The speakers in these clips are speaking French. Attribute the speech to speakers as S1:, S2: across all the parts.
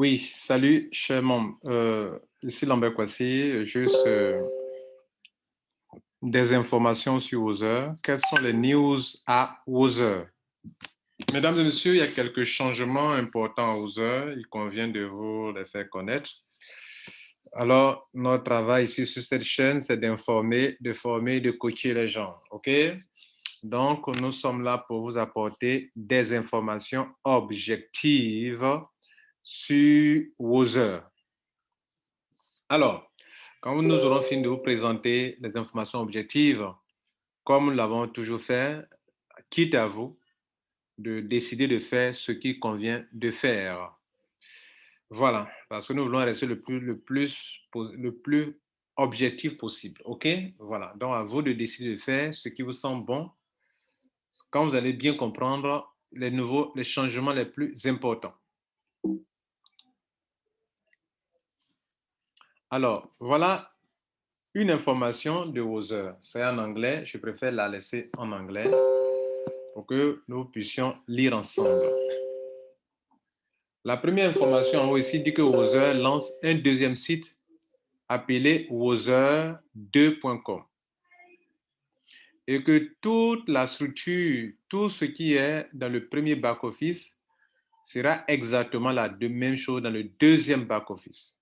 S1: Oui, salut, cher membre. Ici Lambert Kwasi, juste des informations sur Wozer. Quelles sont les news à Wozer? Mesdames et messieurs, il y a quelques changements importants à Wozer. Il convient de vous les faire connaître. Alors, notre travail ici sur cette chaîne, c'est d'informer, de former, de coacher les gens. OK? Donc, nous sommes là pour vous apporter des informations objectives sur Wozer. Alors, quand nous aurons fini de vous présenter les informations objectives, comme nous l'avons toujours fait, quitte à vous de décider de faire ce qui convient de faire. Voilà, parce que nous voulons rester le plus objectif possible. OK? Voilà, donc à vous de décider de faire ce qui vous semble bon quand vous allez bien comprendre les changements les plus importants. Alors, voilà une information de Wozer. C'est en anglais, je préfère la laisser en anglais pour que nous puissions lire ensemble. La première information en haut ici dit que Wozer lance un deuxième site appelé wozer2.com et que toute la structure, tout ce qui est dans le premier back-office sera exactement la même chose dans le deuxième back-office.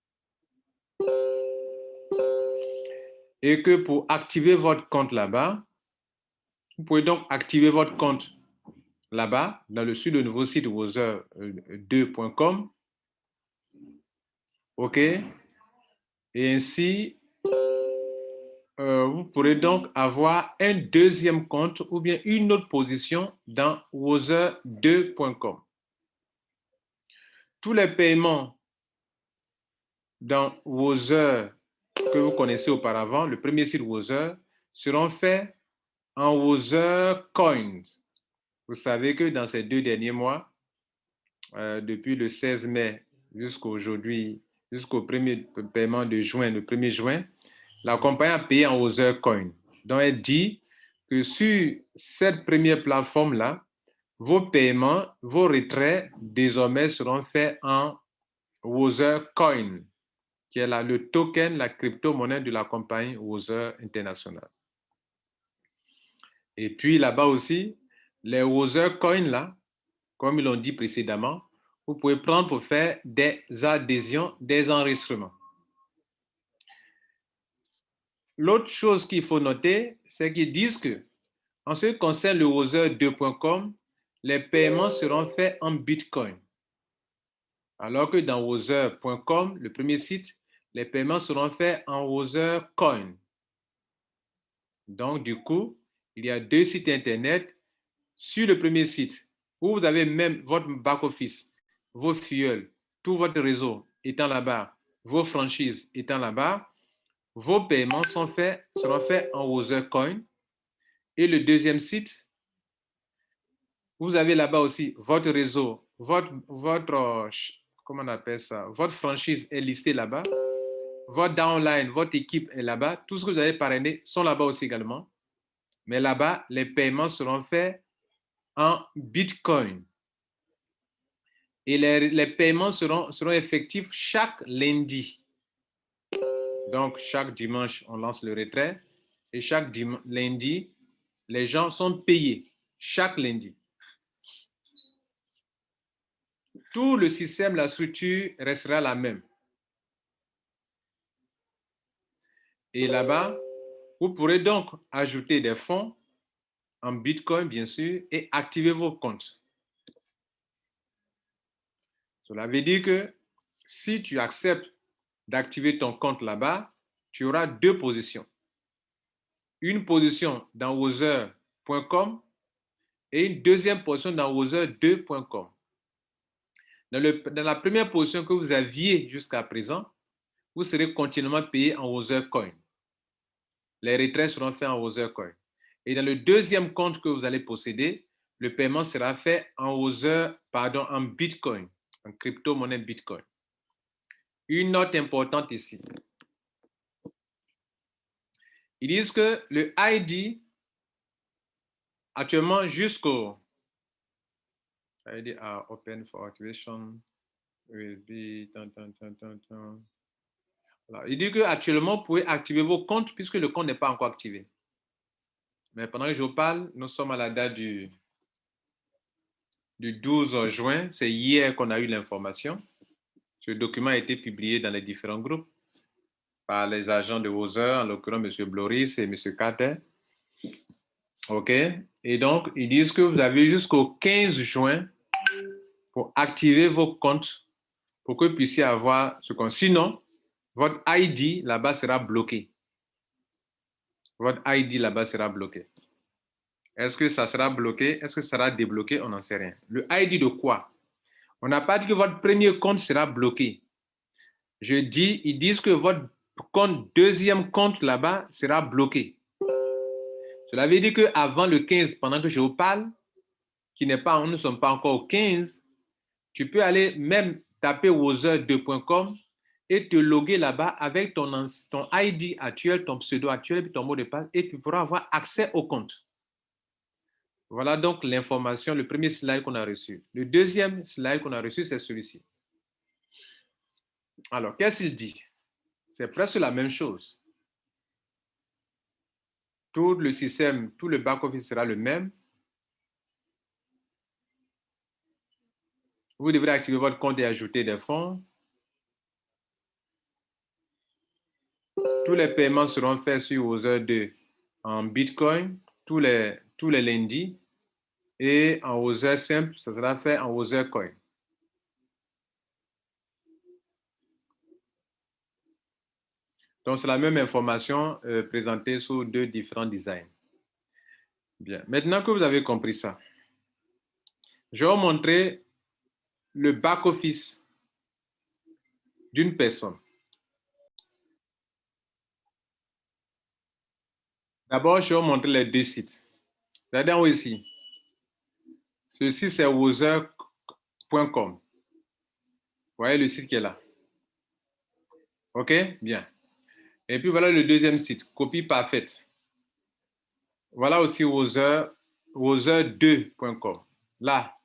S1: Et que pour activer votre compte là-bas, vous pouvez donc activer votre compte là-bas, sur le nouveau site wozer2.com. OK? Et ainsi, vous pourrez donc avoir un deuxième compte ou bien une autre position dans wozer2.com. Tous les paiements dans Wozer que vous connaissez auparavant, le premier site Wozer, seront faits en Wozer Coins. Vous savez que dans ces 2 derniers mois, depuis le 16 mai jusqu'aujourd'hui, jusqu'au premier paiement de juin, le 1er juin, la compagnie a payé en Wozer Coin. Donc, elle dit que sur cette première plateforme-là, vos paiements, vos retraits, désormais seront faits en Wozer Coin, qui est le token, la crypto-monnaie de la compagnie Wozer International. Et puis là-bas aussi, les Wozer Coin, là, comme ils l'ont dit précédemment, vous pouvez prendre pour faire des adhésions, des enregistrements. L'autre chose qu'il faut noter, c'est qu'ils disent que, en ce qui concerne le Wozer2.com, les paiements seront faits en Bitcoin. Alors que dans Wozer.com, le premier site, les paiements seront faits en Wozer Coin. Donc, du coup, il y a 2 sites Internet. Sur le premier site, où vous avez même votre back-office, vos fuels, tout votre réseau étant là-bas, vos franchises étant là-bas, vos paiements seront faits en WozerCoin. Et le deuxième site, vous avez là-bas aussi votre réseau, comment on appelle ça, votre franchise est listée là-bas, votre downline, votre équipe est là-bas, tout ce que vous avez parrainé sont là-bas aussi également. Mais là-bas, les paiements seront faits en Bitcoin. Et les paiements seront effectifs chaque lundi. Donc, chaque dimanche, on lance le retrait. Et chaque lundi, les gens sont payés. Chaque lundi. Tout le système, la structure restera la même. Et là-bas, vous pourrez donc ajouter des fonds en Bitcoin, bien sûr, et activer vos comptes. Cela veut dire que si tu acceptes d'activer ton compte là-bas, tu auras 2 positions. Une position dans wozer.com et une deuxième position dans wozer2.com. Dans la première position que vous aviez jusqu'à présent, vous serez continuellement payé en WozerCoin. Les retraits seront faits en WozerCoin. Et dans le deuxième compte que vous allez posséder, le paiement sera fait en en Bitcoin, en crypto-monnaie Bitcoin. Une note importante ici. Ils disent que le ID, actuellement jusqu'au ID are open for activation USB, Voilà. Il dit qu'actuellement, vous pouvez activer vos comptes puisque le compte n'est pas encore activé. Mais pendant que je vous parle, nous sommes à la date du 12 juin. C'est hier qu'on a eu l'information. Ce document a été publié dans les différents groupes par les agents de Wozer, en l'occurrence M. Bloris et M. Carter. OK? Et donc, ils disent que vous avez jusqu'au 15 juin pour activer vos comptes pour que vous puissiez avoir ce compte. Sinon, votre ID là-bas sera bloqué. Votre ID là-bas sera bloqué. Est-ce que ça sera bloqué? Est-ce que ça sera débloqué? On n'en sait rien. Le ID de quoi? On n'a pas dit que votre premier compte sera bloqué. Ils disent que votre compte, deuxième compte là-bas sera bloqué. Cela veut dire qu'avant le 15, pendant que je vous parle, nous ne sommes pas encore au 15, tu peux aller même taper wozer2.com et te loguer là-bas avec ton ID actuel, ton pseudo actuel, puis ton mot de passe, et tu pourras avoir accès au compte. Voilà donc l'information, le premier slide qu'on a reçu. Le deuxième slide qu'on a reçu, c'est celui-ci. Alors, qu'est-ce qu'il dit? C'est presque la même chose. Tout le système, tout le back-office sera le même. Vous devrez activer votre compte et ajouter des fonds. Tous les paiements seront faits sur Wozer 2 en Bitcoin tous les lundis. Et en Wozer simple, ça sera fait en Wozer Coin. Donc, c'est la même information présentée sous deux différents designs. Bien. Maintenant que vous avez compris ça, je vais vous montrer le back-office d'une personne. D'abord, je vais vous montrer les deux sites. Regardez en haut ici. Ceci, c'est wozer.com. Vous voyez le site qui est là. OK? Bien. Et puis, voilà le deuxième site, copie parfaite. Voilà aussi wozer2.com. Là.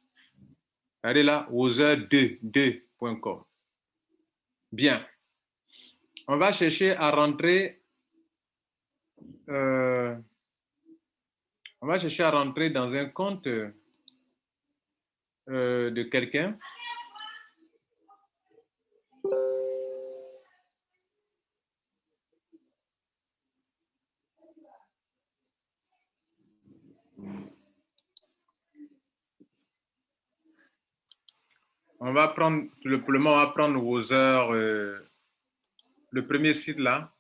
S1: Regardez là, wozer2.com. Bien. On va chercher à rentrer dans un compte de quelqu'un. On va prendre, pour le moment, on va prendre Wozer, le premier site là,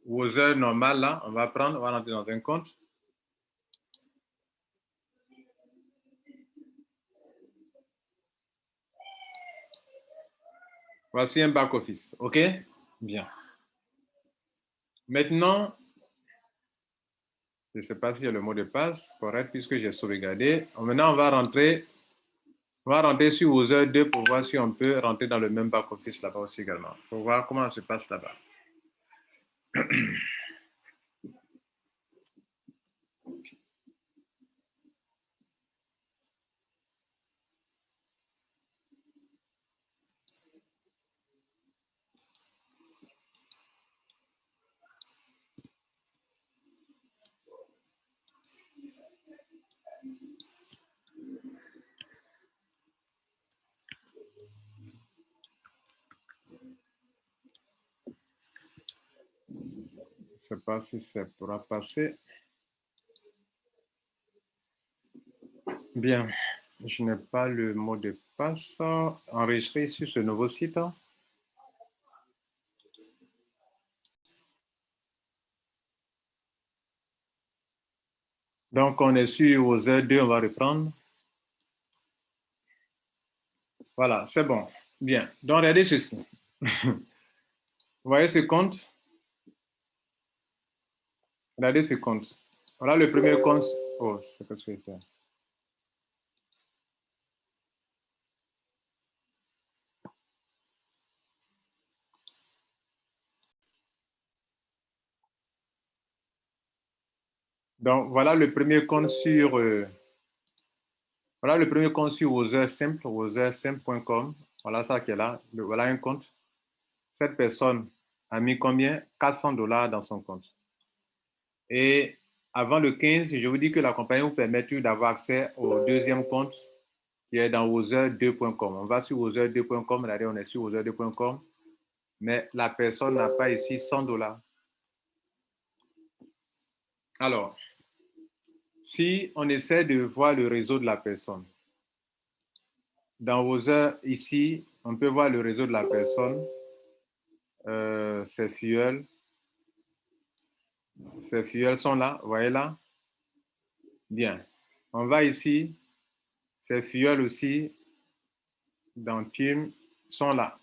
S1: Wozer normal là, on va rentrer dans un compte. Voici un back-office, OK? Bien. Maintenant, je ne sais pas s'il y a le mot de passe correct puisque j'ai sauvegardé. Maintenant, on va rentrer sur Wozer 2 pour voir si on peut rentrer dans le même back-office là-bas aussi également, pour voir comment ça se passe là-bas. Je ne sais pas si ça pourra passer. Bien, je n'ai pas le mot de passe enregistré sur ce nouveau site. Donc, on est sur Wozer 2, on va reprendre. Voilà, c'est bon. Bien. Donc, regardez ceci. Vous voyez ce compte? Regardez ce compte. Voilà le premier compte. Oh, c'est ce que je vais faire. Donc, voilà le premier compte sur Wozer simple, wozer simple.com. Voilà ça qui est là. Voilà un compte. Cette personne a mis combien? 400 dollars dans son compte. Et avant le 15, je vous dis que la compagnie vous permet d'avoir accès au deuxième compte qui est dans Wozer2.com. On va sur Wozer2.com, regardez, on est sur Wozer2.com, mais la personne n'a pas ici 100 dollars. Alors, si on essaie de voir le réseau de la personne, dans Wozer, ici, on peut voir le réseau de la personne, ses fuels. Ces fuels sont là, vous voyez là? Bien. On va ici, ces fuels aussi, dans Team, sont là.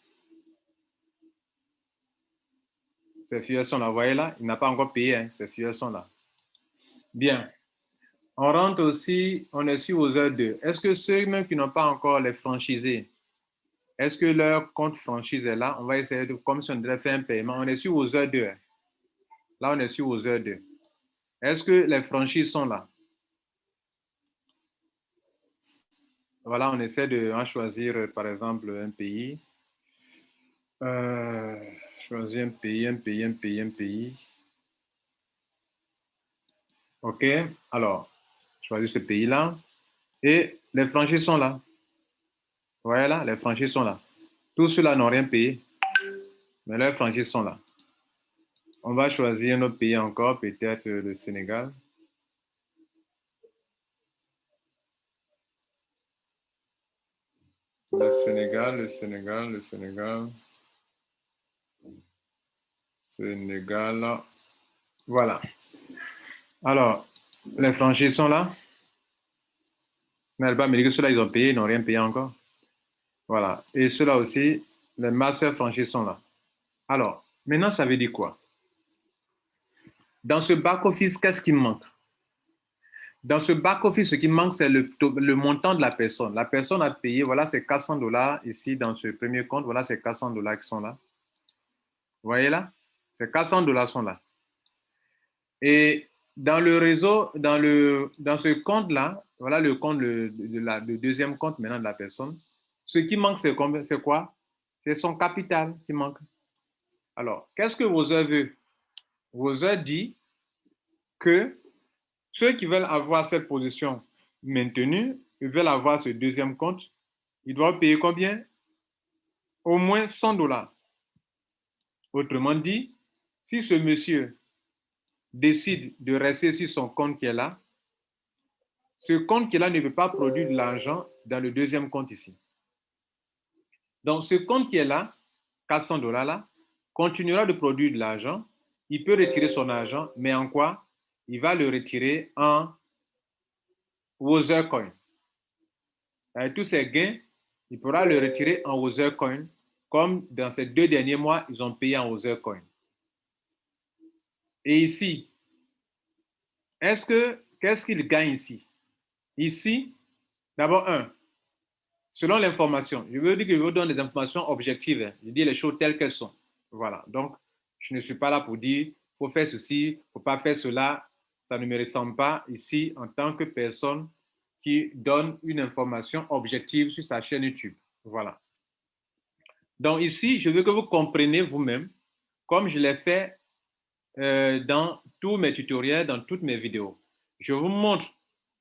S1: Ces fuels sont là, vous voyez là? Il n'a pas encore payé, hein. Ces fuels sont là. Bien. On rentre aussi, on est sur Wozer 2. Est-ce que ceux même qui n'ont pas encore les franchisés, est-ce que leur compte franchise est là? On va essayer de, comme si on devait faire un paiement. On est sur Wozer 2. Hein. Là, on est sur Wozer 2. Est-ce que les franchises sont là? Voilà, on essaie de choisir, par exemple, un pays. Choisir un pays. OK. Alors, choisir ce pays-là. Et les franchises sont là. Voilà, là, les franchises sont là. Tous ceux-là n'ont rien payé, mais leurs franchises sont là. On va choisir notre pays encore, peut-être le Sénégal. Le Sénégal. Sénégal. Voilà. Alors, les franchises sont là. Mais elle va me dire que ceux-là, ils ont payé, ils n'ont rien payé encore. Voilà. Et ceux-là aussi, les master franchises sont là. Alors, maintenant, ça veut dire quoi? Dans ce back-office, qu'est-ce qui me manque? Dans ce back-office, ce qui manque, c'est le montant de la personne. La personne a payé, voilà, c'est 400 dollars ici dans ce premier compte. Voilà, c'est 400 dollars qui sont là. Vous voyez là? Ces 400 dollars sont là. Et dans le réseau, dans ce compte-là, voilà le compte, le deuxième compte maintenant de la personne. Ce qui manque, c'est quoi? C'est son capital qui manque. Alors, qu'est-ce que Wozer veut? Wozer dit que ceux qui veulent avoir cette position maintenue, ils veulent avoir ce deuxième compte, ils doivent payer combien? Au moins 100 dollars. Autrement dit, si ce monsieur décide de rester sur son compte qui est là, ce compte qui est là ne peut pas produire de l'argent dans le deuxième compte ici. Donc, ce compte qui est là, 400 dollars là, continuera de produire de l'argent. Il peut retirer son argent, mais en quoi? Il va le retirer en Wozer Coin. Avec tous ses gains, il pourra le retirer en Wozer Coin, comme dans ces 2 derniers mois, ils ont payé en Wozer Coin. Et ici, qu'est-ce qu'il gagne ici? Ici, d'abord, selon l'information, je veux dire que je vous donne des informations objectives. Hein. Je dis les choses telles qu'elles sont. Voilà. Donc, je ne suis pas là pour dire, il faut faire ceci, il ne faut pas faire cela. Ça ne me ressemble pas ici en tant que personne qui donne une information objective sur sa chaîne YouTube. Voilà. Donc ici, je veux que vous compreniez vous-même, comme je l'ai fait dans tous mes tutoriels, dans toutes mes vidéos. Je vous montre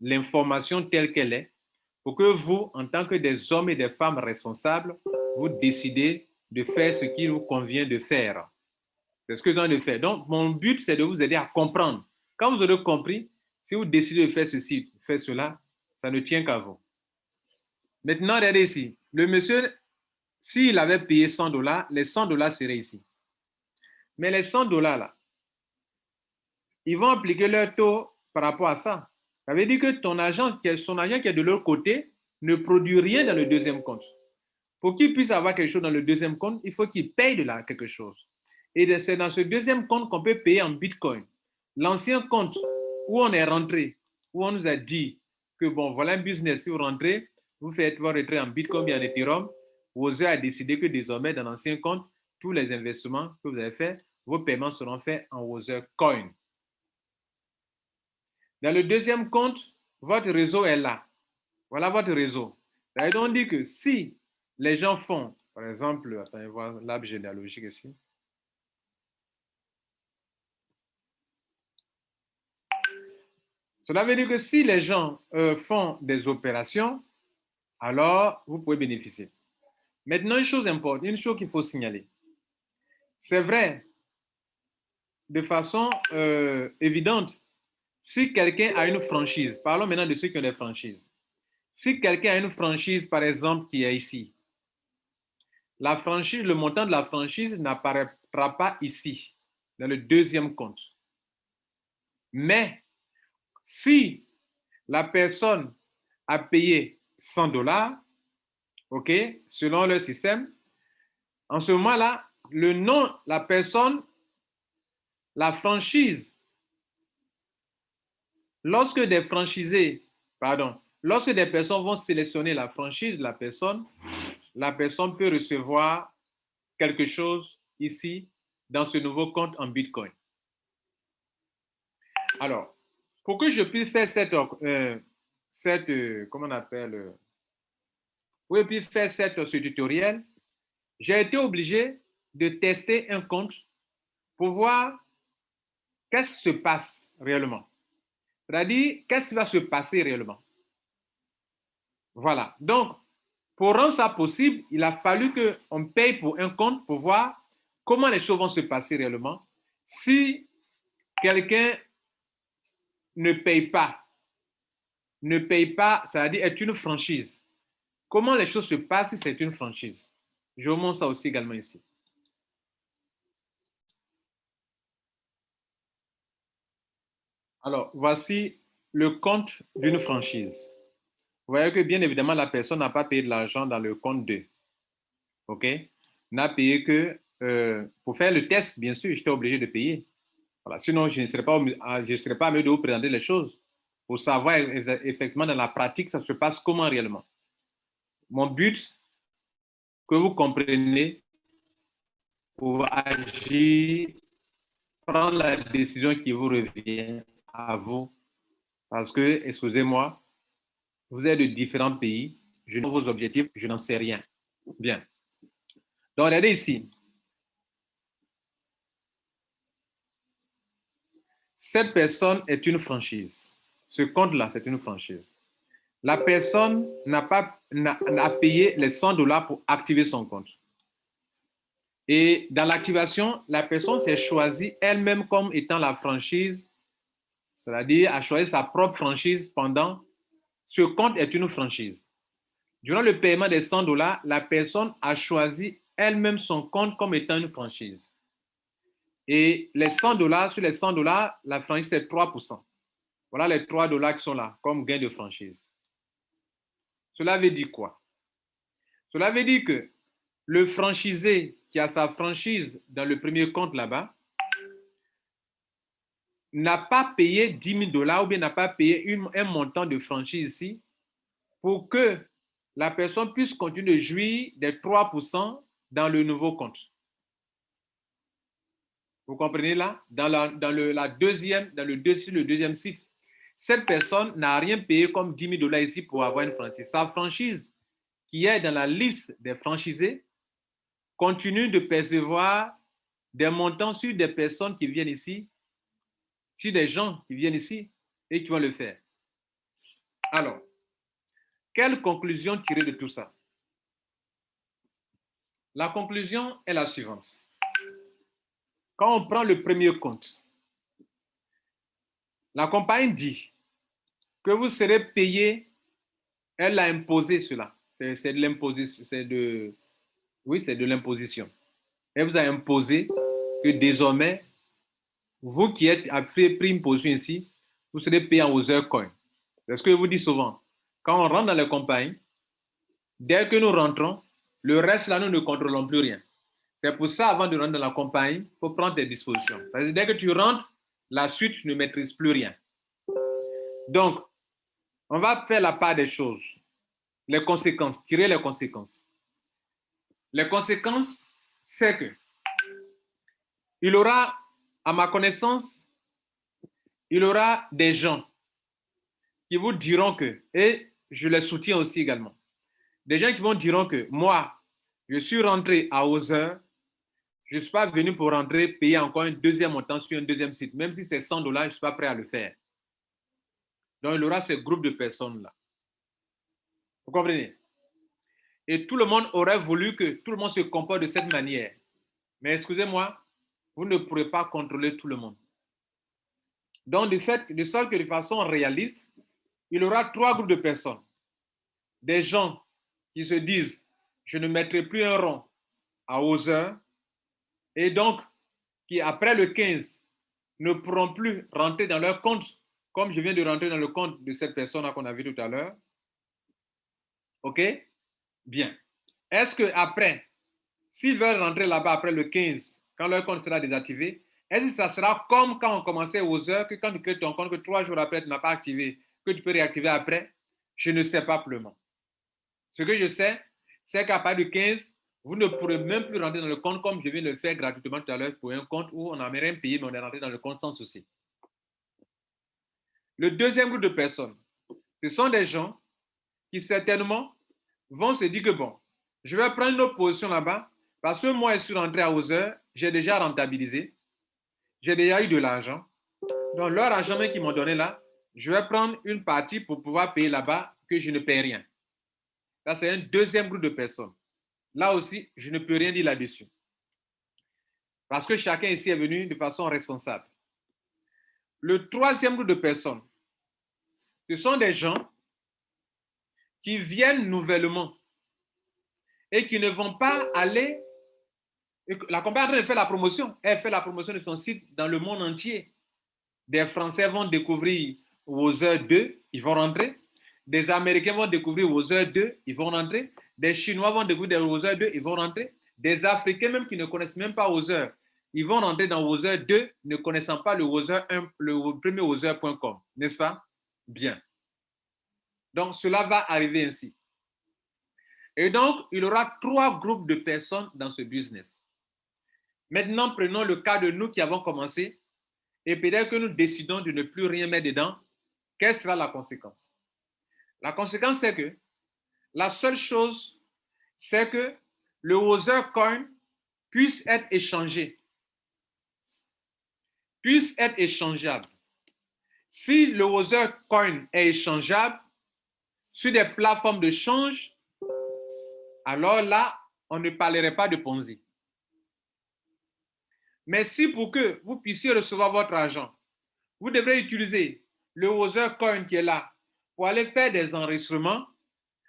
S1: l'information telle qu'elle est pour que vous, en tant que des hommes et des femmes responsables, vous décidez de faire ce qu'il vous convient de faire. C'est ce que je viens de faire. Donc, mon but, c'est de vous aider à comprendre. Quand vous aurez compris, si vous décidez de faire ceci, de faire cela, ça ne tient qu'à vous. Maintenant, regardez ici. Le monsieur, s'il avait payé 100 dollars, les 100 dollars seraient ici. Mais les 100 dollars là, ils vont appliquer leur taux par rapport à ça. Ça veut dire que son agent qui est de leur côté ne produit rien dans le deuxième compte. Pour qu'il puisse avoir quelque chose dans le deuxième compte, il faut qu'il paye de là quelque chose. Et c'est dans ce deuxième compte qu'on peut payer en Bitcoin. L'ancien compte où on est rentré, où on nous a dit que bon, voilà un business, si vous rentrez, vous faites votre retrait en Bitcoin et en Ethereum, Wozer a décidé que désormais, dans l'ancien compte, tous les investissements que vous avez faits, vos paiements seront faits en Wozer Coin. Dans le deuxième compte, votre réseau est là. Voilà votre réseau. Ça veut donc dire que si les gens font, par exemple, attendez voir l'arbre généalogique ici. Cela veut dire que si les gens font des opérations, alors vous pouvez bénéficier. Maintenant, une chose importante, une chose qu'il faut signaler. C'est vrai, de façon évidente, si quelqu'un a une franchise, parlons maintenant de ceux qui ont des franchises. Si quelqu'un a une franchise, par exemple, qui est ici, la franchise, le montant de la franchise n'apparaîtra pas ici, dans le deuxième compte. Mais si la personne a payé 100 $, OK, selon le système, en ce moment-là, le nom, la personne, la franchise, lorsque des franchisés, pardon, lorsque des personnes vont sélectionner la franchise de la personne peut recevoir quelque chose ici dans ce nouveau compte en Bitcoin. Alors, pour que je puisse faire comment on appelle, pour que je puisse faire ce tutoriel, j'ai été obligé de tester un compte pour voir qu'est-ce qui se passe réellement. C'est-à-dire, qu'est-ce qui va se passer réellement. Voilà. Donc, pour rendre ça possible, il a fallu qu'on paye pour un compte pour voir comment les choses vont se passer réellement. Si quelqu'un ne paye pas, c'est-à-dire est une franchise, comment les choses se passent si c'est une franchise? Je vous montre ça aussi également ici. Alors, voici le compte d'une franchise. Vous voyez que bien évidemment, la personne n'a pas payé de l'argent dans le compte 2. OK? N'a payé que pour faire le test, bien sûr, j'étais obligé de payer. Voilà. Sinon, je ne serais pas mieux de vous présenter les choses pour savoir effectivement dans la pratique, ça se passe comment réellement. Mon but, que vous compreniez, pour agir, prendre la décision qui vous revient à vous. Parce que, excusez-moi, vous êtes de différents pays, je n'ai pas vos objectifs, je n'en sais rien. Bien. Donc, regardez ici. Cette personne est une franchise. Ce compte-là, c'est une franchise. La personne n'a payé les 100 $ pour activer son compte. Et dans l'activation, la personne s'est choisie elle-même comme étant la franchise, c'est-à-dire a choisi sa propre franchise pendant. Ce compte est une franchise. Durant le paiement des 100 $, la personne a choisi elle-même son compte comme étant une franchise. Et les 100 $, sur les 100 $, la franchise c'est 3%. Voilà les 3 $ qui sont là comme gain de franchise. Cela veut dire quoi? Cela veut dire que le franchisé qui a sa franchise dans le premier compte là-bas n'a pas payé 10 000 $ ou bien n'a pas payé un montant de franchise ici pour que la personne puisse continuer de jouir des 3% dans le nouveau compte. Vous comprenez là? Dans le deuxième site, cette personne n'a rien payé comme 10 000 $ ici pour avoir une franchise. Sa franchise qui est dans la liste des franchisés continue de percevoir des montants sur des personnes qui viennent ici, sur des gens qui viennent ici et qui vont le faire. Alors, quelle conclusion tirer de tout ça? La conclusion est la suivante. Quand on prend le premier compte, la compagnie dit que vous serez payé, elle a imposé cela. C'est de l'imposition, oui, c'est de l'imposition. Elle vous a imposé que désormais, vous qui avez pris une position ici, vous serez payé en Othercoin. C'est ce que je vous dis souvent. Quand on rentre dans les compagnies, dès que nous rentrons, le reste là, nous ne contrôlons plus rien. C'est pour ça, avant de rentrer dans la compagnie, il faut prendre tes dispositions. Parce que dès que tu rentres, la suite, tu ne maîtrises plus rien. Donc, on va faire la part des choses. Les conséquences, tirer les conséquences. Les conséquences, c'est que il aura, à ma connaissance, il aura des gens qui vous diront que, et je les soutiens aussi également, Des gens qui vont dire que moi, je suis rentré à Other, je ne suis pas venu pour rentrer, payer encore un deuxième montant sur un deuxième site. Même si c'est 100 $, je ne suis pas prêt à le faire. Donc, il y aura ce groupe de personnes-là. Vous comprenez? Et tout le monde aurait voulu que tout le monde se comporte de cette manière. Mais excusez-moi, vous ne pourrez pas contrôler tout le monde. Donc, de sorte que de façon réaliste, il y aura 3 groupes de personnes. Des gens qui se disent, je ne mettrai plus un rond à Other, et donc qui, après le 15, ne pourront plus rentrer dans leur compte, comme je viens de rentrer dans le compte de cette personne qu'on a vu tout à l'heure. OK? Bien. Est-ce qu'après, s'ils veulent rentrer là-bas après le 15, quand leur compte sera désactivé, est-ce que ça sera comme quand on commençait aux heures, que quand tu crées ton compte, que 3 jours après, tu n'as pas activé, que tu peux réactiver après? Je ne sais pas pour le moment. Ce que je sais, c'est qu'à partir du 15, vous ne pourrez même plus rentrer dans le compte comme je viens de le faire gratuitement tout à l'heure pour un compte où on n'a rien payé, mais on est rentré dans le compte sans souci. Le deuxième groupe de personnes, ce sont des gens qui certainement vont se dire que bon, je vais prendre une autre position là-bas parce que moi, je suis rentré à Other, j'ai déjà rentabilisé, j'ai déjà eu de l'argent. Donc, leur argent qu'ils m'ont donné là, je vais prendre une partie pour pouvoir payer là-bas que je ne paye rien. Là, c'est un deuxième groupe de personnes. Là aussi, je ne peux rien dire là-dessus. Parce que chacun ici est venu de façon responsable. Le troisième groupe de personnes, ce sont des gens qui viennent nouvellement et qui ne vont pas aller. La compagnie fait la promotion. Elle fait la promotion de son site dans le monde entier. Des Français vont découvrir Other 2, ils vont rentrer. Des Américains vont découvrir Other 2, ils vont rentrer. Des Chinois vont découvrir Other 2, ils vont rentrer. Des Africains même qui ne connaissent même pas Other, ils vont rentrer dans Other 2, ne connaissant pas le premier Other.com, n'est-ce pas? Bien. Donc, cela va arriver ainsi. Et donc, il y aura 3 groupes de personnes dans ce business. Maintenant, prenons le cas de nous qui avons commencé et peut-être que nous décidons de ne plus rien mettre dedans. Quelle sera la conséquence? La conséquence, c'est que la seule chose, c'est que le Other Coin puisse être échangé, puisse être échangeable. Si le Other Coin est échangeable sur des plateformes de change, alors là, on ne parlerait pas de Ponzi. Mais si pour que vous puissiez recevoir votre argent, vous devrez utiliser le Other Coin qui est là pour aller faire des enregistrements,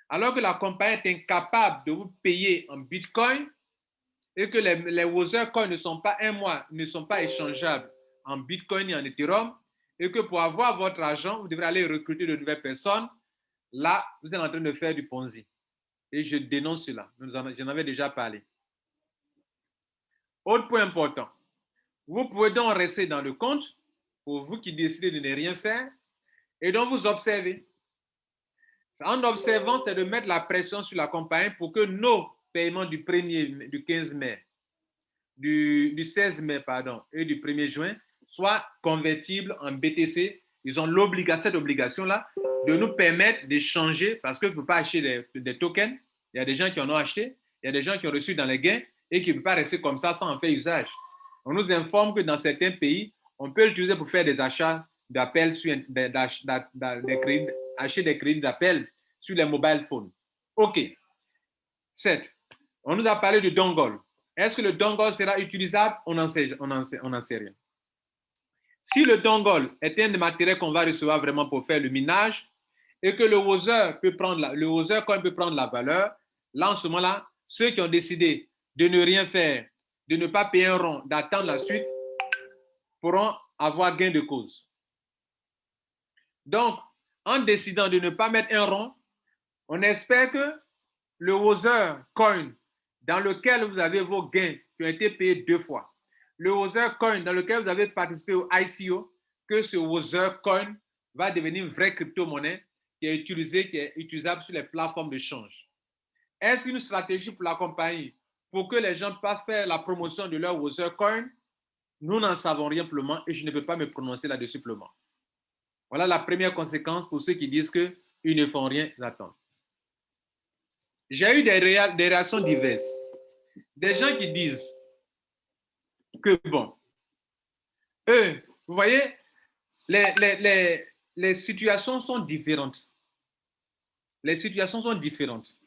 S1: alors que la compagnie est incapable de vous payer en Bitcoin et que les Other Coins ne sont pas ne sont pas échangeables en Bitcoin et en Ethereum, et que pour avoir votre argent, vous devrez aller recruter de nouvelles personnes, là, vous êtes en train de faire du Ponzi. Et je dénonce cela. J'en avais déjà parlé. Autre point important. Vous pouvez donc rester dans le compte, pour vous qui décidez de ne rien faire, et donc vous observez. En observant, c'est de mettre la pression sur la compagnie pour que nos paiements du 15 mai, du 16 mai, pardon, et du 1er juin soient convertibles en BTC. Ils ont cette obligation-là de nous permettre d'échanger parce que vous ne pouvez pas acheter des tokens. Il y a des gens qui en ont acheté, il y a des gens qui ont reçu dans les gains et qui ne peuvent pas rester comme ça sans en faire usage. On nous informe que dans certains pays, on peut l'utiliser pour faire des achats d'appels, acheter des crédits d'appel sur les mobile phones. OK. 7. On nous a parlé du dongle. Est-ce que le dongle sera utilisable? On n'en sait rien. Si le dongle est un des matériels qu'on va recevoir vraiment pour faire le minage et que le Other Coin peut prendre la valeur, là, en ce moment-là, ceux qui ont décidé de ne rien faire, de ne pas payer un rond, d'attendre la suite, pourront avoir gain de cause. Donc, en décidant de ne pas mettre un rond, on espère que le Other Coin dans lequel vous avez vos gains qui ont été payés 2 fois, le Other Coin dans lequel vous avez participé au ICO, que ce Other Coin va devenir une vraie crypto-monnaie qui est utilisable sur les plateformes de change. Est-ce une stratégie pour la compagnie pour que les gens puissent faire la promotion de leur Other Coin? Nous n'en savons rien pour le moment et je ne peux pas me prononcer là-dessus pour le moment. Voilà la première conséquence pour ceux qui disent qu'ils ne font rien d'attendre. J'ai eu des réactions diverses. Des gens qui disent que, bon, eux, vous voyez, les situations sont différentes. Les situations sont différentes.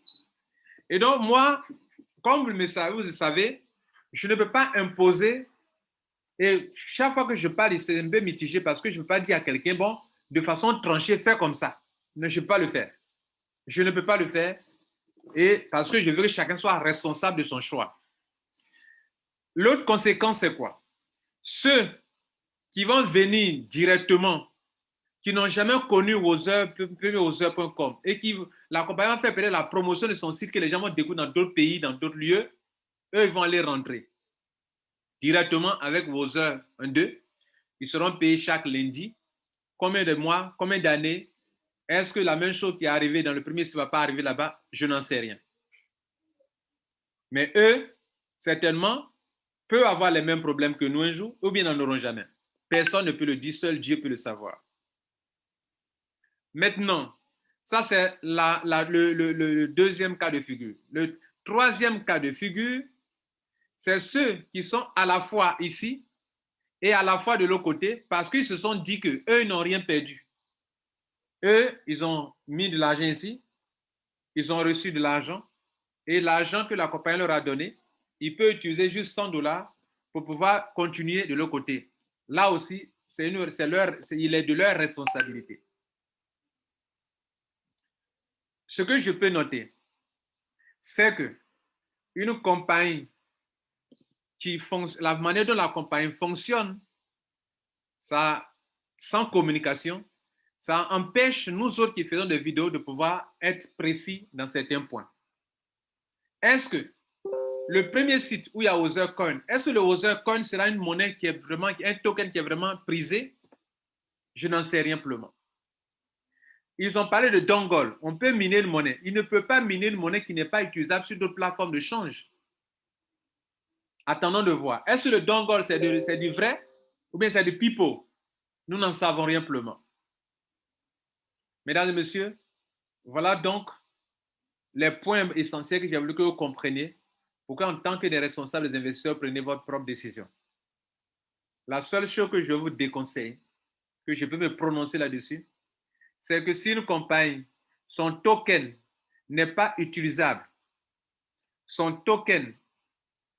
S1: Et donc, moi, comme vous le savez, je ne peux pas imposer. Et chaque fois que je parle, c'est un peu mitigé parce que je ne peux pas dire à quelqu'un, bon, de façon tranchée, fais comme ça. Non, je ne peux pas le faire. Je ne peux pas le faire. Et parce que je veux que chacun soit responsable de son choix. L'autre conséquence, c'est quoi? Ceux qui vont venir directement, qui n'ont jamais connu premieroseur.com et qui l'accompagnement fait peut-être la promotion de son site que les gens vont découvrir dans d'autres pays, dans d'autres lieux, eux, ils vont aller rentrer directement avec Wozer 1-2. Ils seront payés chaque lundi. Combien de mois, combien d'années? Est-ce que la même chose qui est arrivée dans le premier site ne va pas arriver là-bas? Je n'en sais rien. Mais eux, certainement, peuvent avoir les mêmes problèmes que nous un jour, ou bien n'en auront jamais. Personne ne peut le dire, seul Dieu peut le savoir. Maintenant, ça c'est le deuxième cas de figure. Le troisième cas de figure, c'est ceux qui sont à la fois ici et à la fois de l'autre côté parce qu'ils se sont dit qu'eux, ils n'ont rien perdu. Eux, ils ont mis de l'argent ici, ils ont reçu de l'argent et l'argent que la compagnie leur a donné, ils peuvent utiliser juste $100 pour pouvoir continuer de l'autre côté. Là aussi, il est de leur responsabilité. Ce que je peux noter, c'est que une compagnie la manière dont la compagnie fonctionne, ça, sans communication, ça empêche nous autres qui faisons des vidéos de pouvoir être précis dans certains points. Est-ce que le premier site où il y a OtherCoin, est-ce que le OtherCoin sera une monnaie qui est vraiment, un token qui est vraiment prisé? Je n'en sais rien pour le moment. Ils ont parlé de dongle. On peut miner une monnaie. Il ne peut pas miner une monnaie qui n'est pas utilisable sur d'autres plateformes de change. Attendons de voir. Est-ce que le dongle, c'est du vrai ou bien c'est du pipeau? Nous n'en savons rien pour le moment. Mesdames et messieurs, voilà donc les points essentiels que j'ai voulu que vous compreniez pour qu'en tant que des responsables des investisseurs, prenez votre propre décision. La seule chose que je vous déconseille, que je peux me prononcer là-dessus, c'est que si une compagnie, son token n'est pas utilisable, son token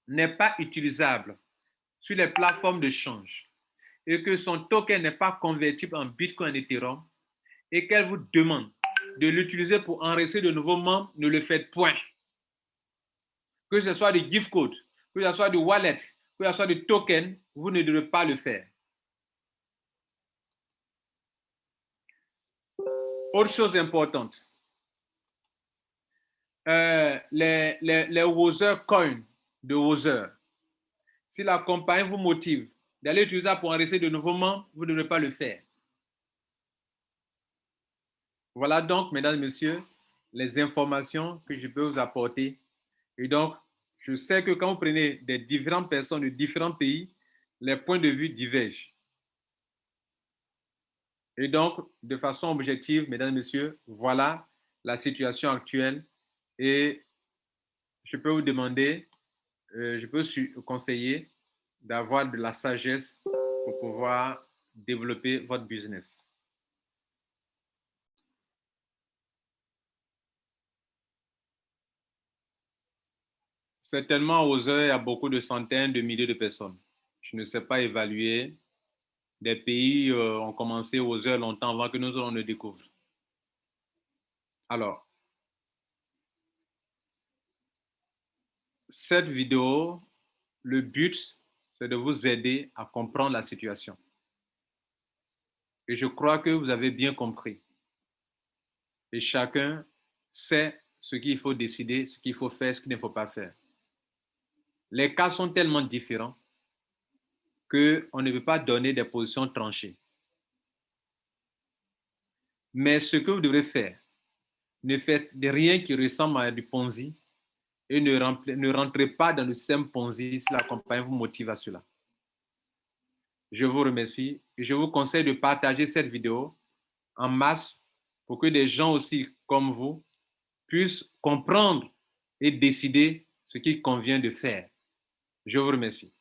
S1: n'est pas utilisable sur les plateformes de change et que son token n'est pas convertible en Bitcoin et Ethereum et qu'elle vous demande de l'utiliser pour enregistrer de nouveaux membres, ne le faites point. Que ce soit du gift code, que ce soit du wallet, que ce soit du token, vous ne devez pas le faire. Autre chose importante, les Wozer coins de Wozer. Si la compagnie vous motive d'aller utiliser ça pour enregistrer de nouveaux membres, vous ne devez pas le faire. Voilà donc, mesdames et messieurs, les informations que je peux vous apporter. Et donc, je sais que quand vous prenez des différentes personnes de différents pays, les points de vue divergent. Et donc, de façon objective, mesdames et messieurs, voilà la situation actuelle. Et je peux vous demander, je peux vous conseiller d'avoir de la sagesse pour pouvoir développer votre business. Certainement, aux heures, il y a beaucoup de centaines de milliers de personnes. Je ne sais pas évaluer. Des pays ont commencé aux heures longtemps avant que nous on le découvre. Alors, cette vidéo, le but, c'est de vous aider à comprendre la situation. Et je crois que vous avez bien compris. Et chacun sait ce qu'il faut décider, ce qu'il faut faire, ce qu'il ne faut pas faire. Les cas sont tellement différents qu'on ne peut pas donner des positions tranchées. Mais ce que vous devrez faire, ne faites rien qui ressemble à du Ponzi et ne rentrez pas dans le simple Ponzi si la compagnie vous motive à cela. Je vous remercie et je vous conseille de partager cette vidéo en masse pour que des gens aussi comme vous puissent comprendre et décider ce qu'il convient de faire. Je vous remercie.